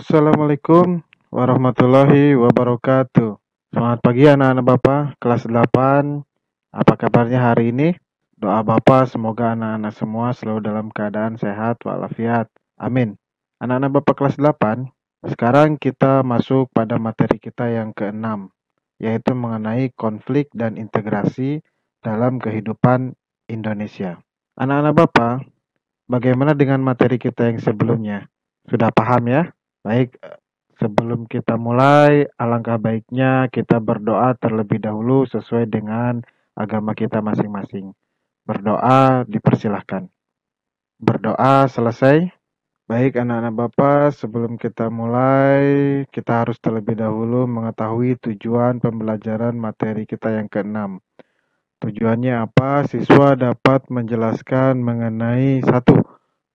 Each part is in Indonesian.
Assalamualaikum warahmatullahi wabarakatuh. Selamat pagi anak-anak Bapak, kelas 8. Apa kabarnya hari ini? Doa Bapak semoga anak-anak semua selalu dalam keadaan sehat walafiat. Amin. Anak-anak Bapak kelas 8, sekarang kita masuk pada materi kita yang keenam, yaitu mengenai konflik dan integrasi dalam kehidupan Indonesia. Anak-anak Bapak, bagaimana dengan materi kita yang sebelumnya? Sudah paham ya? Baik, sebelum kita mulai, alangkah baiknya kita berdoa terlebih dahulu sesuai dengan agama kita masing-masing. Berdoa dipersilahkan. Berdoa selesai. Baik anak-anak Bapak, sebelum kita mulai, kita harus terlebih dahulu mengetahui tujuan pembelajaran materi kita yang keenam. Tujuannya apa? Siswa dapat menjelaskan mengenai satu,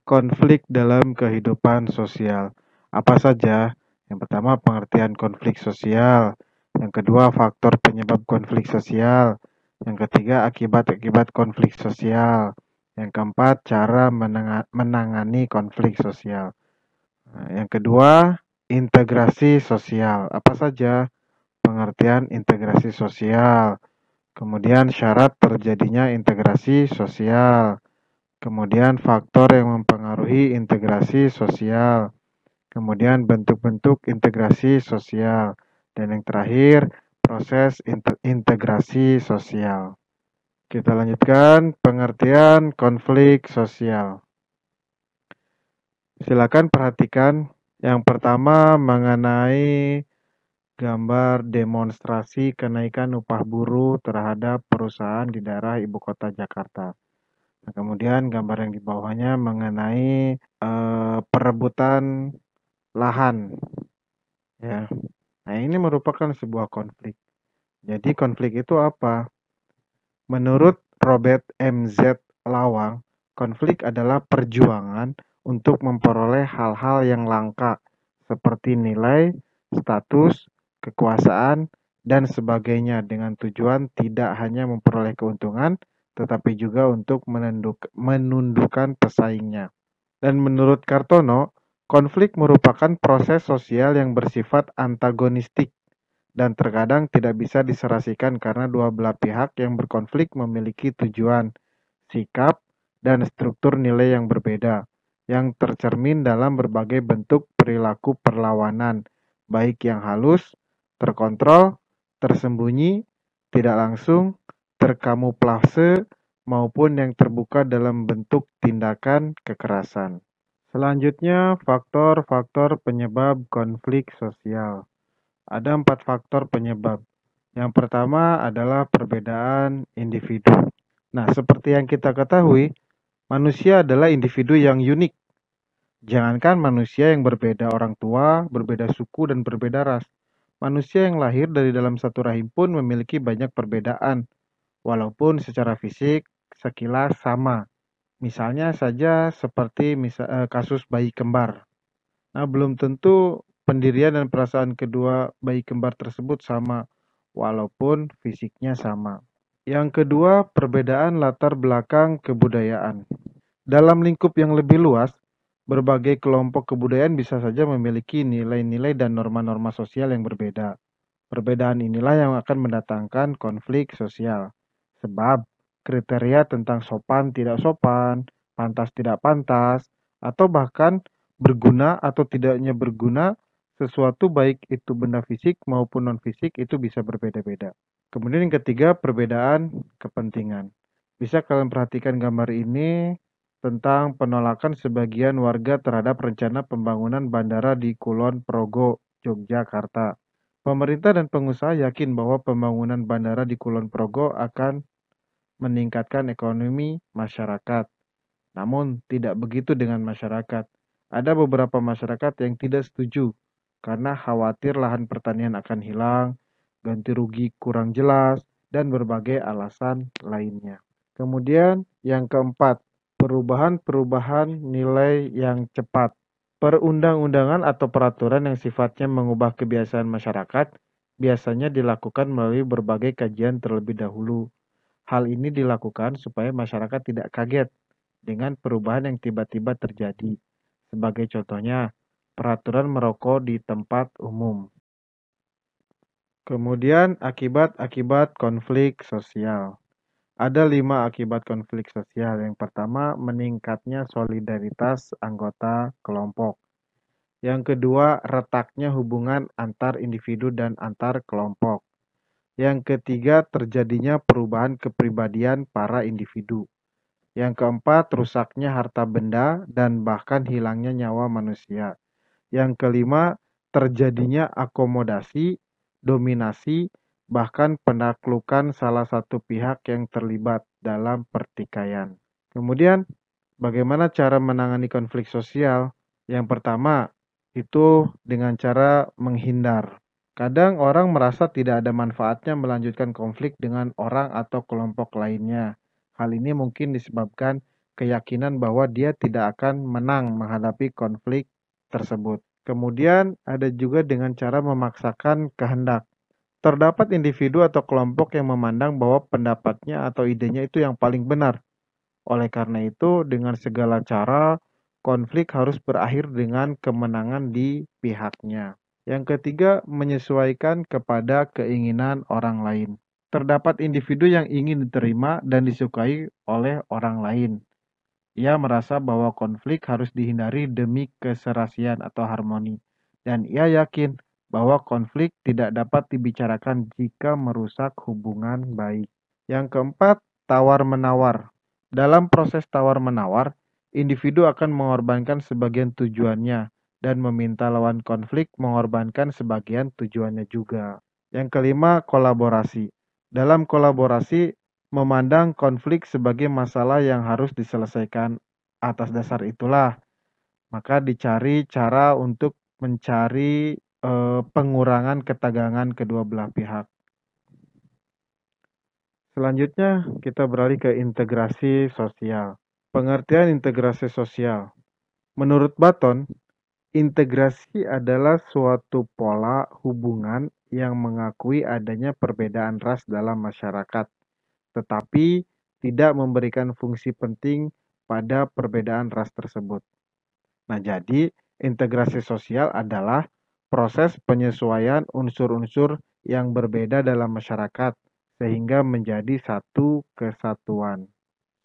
konflik dalam kehidupan sosial. Apa saja? Yang pertama, pengertian konflik sosial. Yang kedua, faktor penyebab konflik sosial. Yang ketiga, akibat-akibat konflik sosial. Yang keempat, cara menangani konflik sosial. Nah, yang kedua, integrasi sosial. Apa saja? Pengertian integrasi sosial. Kemudian syarat terjadinya integrasi sosial. Kemudian faktor yang mempengaruhi integrasi sosial. Kemudian bentuk-bentuk integrasi sosial. Dan yang terakhir, proses integrasi sosial. Kita lanjutkan pengertian konflik sosial. Silakan perhatikan yang pertama mengenai gambar demonstrasi kenaikan upah buruh terhadap perusahaan di daerah ibu kota Jakarta. Nah, kemudian gambar yang di bawahnya mengenai perebutan lahan, ya. Nah, ini merupakan sebuah konflik. Jadi konflik itu apa? Menurut Robert M.Z. Lawang, konflik adalah perjuangan untuk memperoleh hal-hal yang langka seperti nilai, status, kekuasaan, dan sebagainya dengan tujuan tidak hanya memperoleh keuntungan, tetapi juga untuk menundukkan pesaingnya. Dan menurut Kartono, konflik merupakan proses sosial yang bersifat antagonistik dan terkadang tidak bisa diserasikan karena dua belah pihak yang berkonflik memiliki tujuan, sikap, dan struktur nilai yang berbeda, yang tercermin dalam berbagai bentuk perilaku perlawanan, baik yang halus, terkontrol, tersembunyi, tidak langsung, terkamuflase, maupun yang terbuka dalam bentuk tindakan kekerasan. Selanjutnya, faktor-faktor penyebab konflik sosial. Ada 4 faktor penyebab. Yang pertama adalah perbedaan individu. Nah, seperti yang kita ketahui, manusia adalah individu yang unik. Jangankan manusia yang berbeda orang tua, berbeda suku, dan berbeda ras. Manusia yang lahir dari dalam satu rahim pun memiliki banyak perbedaan, walaupun secara fisik sekilas sama. Misalnya saja seperti kasus bayi kembar. Nah, belum tentu pendirian dan perasaan kedua bayi kembar tersebut sama, walaupun fisiknya sama. Yang kedua, perbedaan latar belakang kebudayaan. Dalam lingkup yang lebih luas, berbagai kelompok kebudayaan bisa saja memiliki nilai-nilai dan norma-norma sosial yang berbeda. Perbedaan inilah yang akan mendatangkan konflik sosial. Sebab kriteria tentang sopan tidak sopan, pantas tidak pantas, atau bahkan berguna atau tidaknya berguna sesuatu baik itu benda fisik maupun non-fisik itu bisa berbeda-beda. Kemudian yang ketiga, perbedaan kepentingan. Bisa kalian perhatikan gambar ini tentang penolakan sebagian warga terhadap rencana pembangunan bandara di Kulon Progo, Yogyakarta. Pemerintah dan pengusaha yakin bahwa pembangunan bandara di Kulon Progo akan meningkatkan ekonomi masyarakat. Namun, tidak begitu dengan masyarakat. Ada beberapa masyarakat yang tidak setuju karena khawatir lahan pertanian akan hilang, ganti rugi kurang jelas, dan berbagai alasan lainnya. Kemudian, yang keempat, perubahan-perubahan nilai yang cepat. Perundang-undangan atau peraturan yang sifatnya mengubah kebiasaan masyarakat biasanya dilakukan melalui berbagai kajian terlebih dahulu. Hal ini dilakukan supaya masyarakat tidak kaget dengan perubahan yang tiba-tiba terjadi. Sebagai contohnya, peraturan merokok di tempat umum. Kemudian akibat-akibat konflik sosial. Ada 5 akibat konflik sosial. Yang pertama, meningkatnya solidaritas anggota kelompok. Yang kedua, retaknya hubungan antar individu dan antar kelompok. Yang ketiga, terjadinya perubahan kepribadian para individu. Yang keempat, rusaknya harta benda dan bahkan hilangnya nyawa manusia. Yang kelima, terjadinya akomodasi, dominasi, bahkan penaklukan salah satu pihak yang terlibat dalam pertikaian. Kemudian, bagaimana cara menangani konflik sosial? Yang pertama, itu dengan cara menghindar. Kadang orang merasa tidak ada manfaatnya melanjutkan konflik dengan orang atau kelompok lainnya. Hal ini mungkin disebabkan keyakinan bahwa dia tidak akan menang menghadapi konflik tersebut. Kemudian ada juga dengan cara memaksakan kehendak. Terdapat individu atau kelompok yang memandang bahwa pendapatnya atau idenya itu yang paling benar. Oleh karena itu, dengan segala cara, konflik harus berakhir dengan kemenangan di pihaknya. Yang ketiga, menyesuaikan kepada keinginan orang lain. Terdapat individu yang ingin diterima dan disukai oleh orang lain. Ia merasa bahwa konflik harus dihindari demi keserasian atau harmoni, dan ia yakin bahwa konflik tidak dapat dibicarakan jika merusak hubungan baik. Yang keempat, tawar-menawar. Dalam proses tawar-menawar, individu akan mengorbankan sebagian tujuannya dan meminta lawan konflik mengorbankan sebagian tujuannya juga. Yang kelima, kolaborasi. Dalam kolaborasi, memandang konflik sebagai masalah yang harus diselesaikan. Atas dasar itulah, maka dicari cara untuk mencari pengurangan ketegangan kedua belah pihak. Selanjutnya, kita beralih ke integrasi sosial. Pengertian integrasi sosial. Menurut Button, integrasi adalah suatu pola hubungan yang mengakui adanya perbedaan ras dalam masyarakat, tetapi tidak memberikan fungsi penting pada perbedaan ras tersebut. Nah, jadi integrasi sosial adalah proses penyesuaian unsur-unsur yang berbeda dalam masyarakat sehingga menjadi satu kesatuan.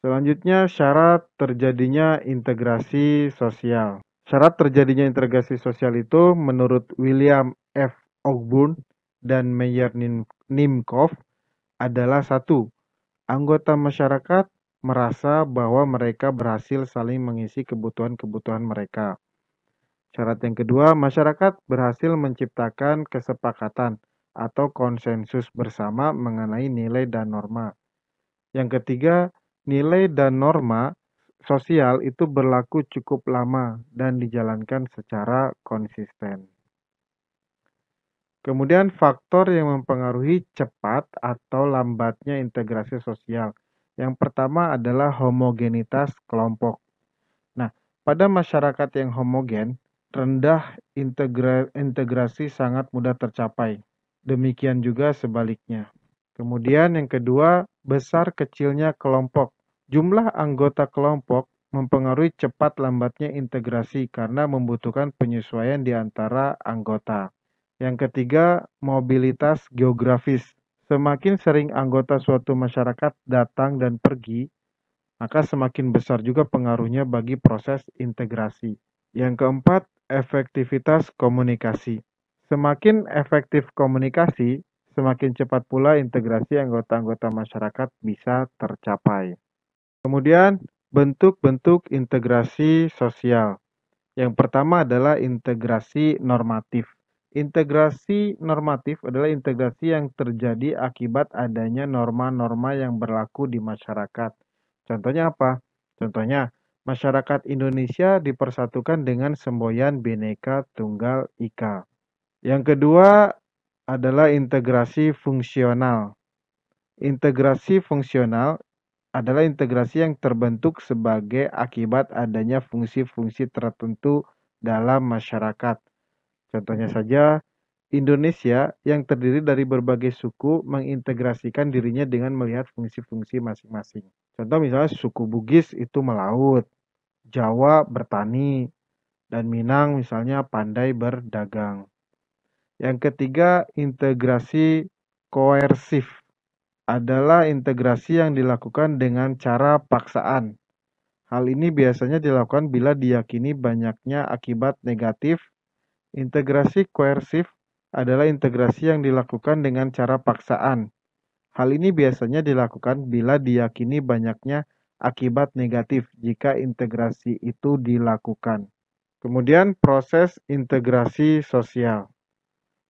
Selanjutnya, syarat terjadinya integrasi sosial. Syarat terjadinya integrasi sosial itu menurut William F. Ogburn dan Meyer Nimkov adalah satu, anggota masyarakat merasa bahwa mereka berhasil saling mengisi kebutuhan-kebutuhan mereka. Syarat yang kedua, masyarakat berhasil menciptakan kesepakatan atau konsensus bersama mengenai nilai dan norma. Yang ketiga, nilai dan norma sosial itu berlaku cukup lama dan dijalankan secara konsisten. Kemudian faktor yang mempengaruhi cepat atau lambatnya integrasi sosial. Yang pertama adalah homogenitas kelompok. Nah, pada masyarakat yang homogen, rendah integrasi sangat mudah tercapai. Demikian juga sebaliknya. Kemudian yang kedua, besar kecilnya kelompok. Jumlah anggota kelompok mempengaruhi cepat lambatnya integrasi karena membutuhkan penyesuaian di antara anggota. Yang ketiga, mobilitas geografis. Semakin sering anggota suatu masyarakat datang dan pergi, maka semakin besar juga pengaruhnya bagi proses integrasi. Yang keempat, efektivitas komunikasi. Semakin efektif komunikasi, semakin cepat pula integrasi anggota-anggota masyarakat bisa tercapai. Kemudian, bentuk-bentuk integrasi sosial. Yang pertama adalah integrasi normatif. Integrasi normatif adalah integrasi yang terjadi akibat adanya norma-norma yang berlaku di masyarakat. Contohnya apa? Contohnya, masyarakat Indonesia dipersatukan dengan semboyan Bhinneka Tunggal Ika. Yang kedua adalah integrasi fungsional. Integrasi fungsional adalah integrasi yang terbentuk sebagai akibat adanya fungsi-fungsi tertentu dalam masyarakat. Contohnya saja, Indonesia yang terdiri dari berbagai suku mengintegrasikan dirinya dengan melihat fungsi-fungsi masing-masing. Contoh misalnya suku Bugis itu melaut, Jawa bertani, dan Minang misalnya pandai berdagang. Yang ketiga, integrasi koersif adalah integrasi yang dilakukan dengan cara paksaan. Hal ini biasanya dilakukan bila diyakini banyaknya akibat negatif. Integrasi koersif adalah integrasi yang dilakukan dengan cara paksaan. Hal ini biasanya dilakukan bila diyakini banyaknya akibat negatif jika integrasi itu dilakukan. Kemudian proses integrasi sosial.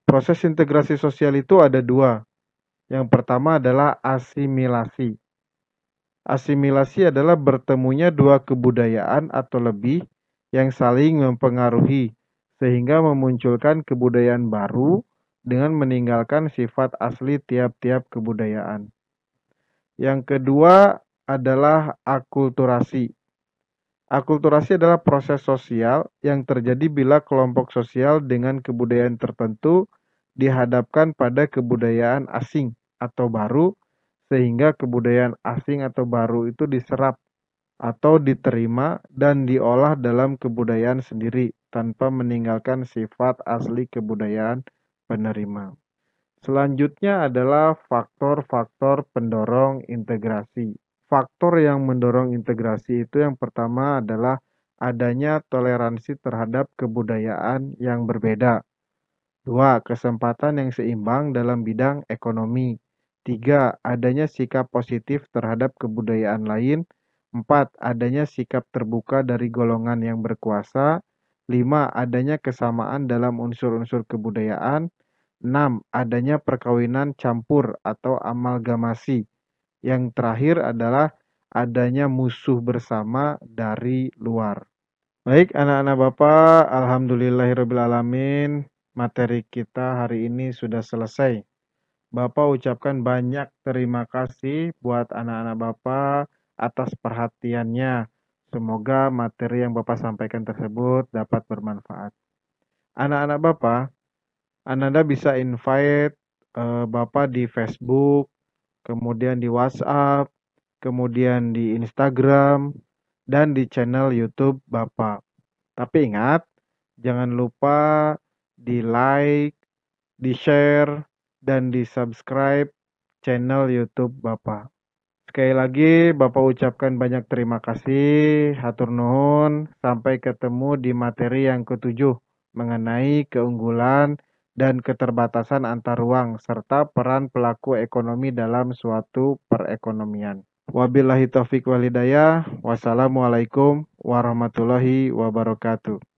Proses integrasi sosial itu ada dua. Yang pertama adalah asimilasi. Asimilasi adalah bertemunya dua kebudayaan atau lebih yang saling mempengaruhi sehingga memunculkan kebudayaan baru dengan meninggalkan sifat asli tiap-tiap kebudayaan. Yang kedua adalah akulturasi. Akulturasi adalah proses sosial yang terjadi bila kelompok sosial dengan kebudayaan tertentu dihadapkan pada kebudayaan asing atau baru, sehingga kebudayaan asing atau baru itu diserap atau diterima dan diolah dalam kebudayaan sendiri tanpa meninggalkan sifat asli kebudayaan penerima. Selanjutnya adalah faktor-faktor pendorong integrasi. Faktor yang mendorong integrasi itu yang pertama adalah adanya toleransi terhadap kebudayaan yang berbeda. 2. Kesempatan yang seimbang dalam bidang ekonomi. 3. Adanya sikap positif terhadap kebudayaan lain. 4. Adanya sikap terbuka dari golongan yang berkuasa. 5. Adanya kesamaan dalam unsur-unsur kebudayaan. 6. Adanya perkawinan campur atau amalgamasi. Yang terakhir adalah adanya musuh bersama dari luar. Baik, anak-anak Bapak, alhamdulillahirrabbilalamin. Materi kita hari ini sudah selesai. Bapak ucapkan banyak terima kasih buat anak-anak Bapak atas perhatiannya. Semoga materi yang Bapak sampaikan tersebut dapat bermanfaat. Anak-anak Bapak, Anda bisa invite Bapak di Facebook, kemudian di WhatsApp, kemudian di Instagram, dan di channel YouTube Bapak. Tapi ingat, jangan lupa di-like, di-share, dan di-subscribe channel YouTube Bapak. Sekali lagi, Bapak ucapkan banyak terima kasih, hatur nuhun, sampai ketemu di materi yang ketujuh mengenai keunggulan dan keterbatasan antar ruang serta peran pelaku ekonomi dalam suatu perekonomian. Wabillahi taufik wal hidayah. Wassalamualaikum warahmatullahi wabarakatuh.